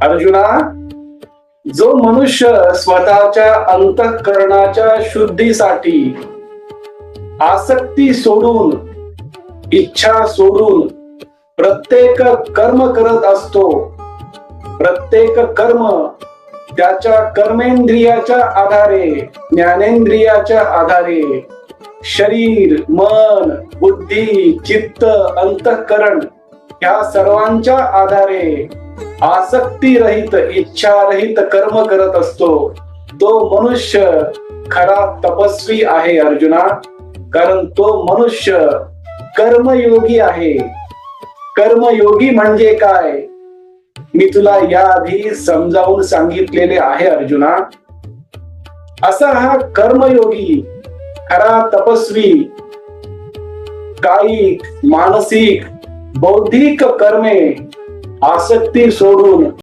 अर्जुना, जो मनुष्य स्वतःच्या अंतःकरणाच्या शुद्धीसाठी आसक्ती सोडून, इच्छा सोडून प्रत्येक कर्म करत असतो, प्रत्येक कर्म त्याच्या कर्मेंद्रियाच्या आधारे, ज्ञानेंद्रियाच्या आधारे, शरीर, मन, बुद्धी, चित्त, अंतःकरण या सर्वांच्या आधारे आसक्ती रहित, इच्छा रहित कर्म करत असतो, तो मनुष्य खरा तपस्वी आहे अर्जुना. कारण तो मनुष्य कर्मयोगी आहे. कर्मयोगी म्हणजे काय, मी तुला याआधी समजावून सांगितलेले आहे अर्जुना. असा हा कर्मयोगी, खरा तपस्वी कायिक, मानसिक, बौद्धिक कर्मे आसक्ती सोडून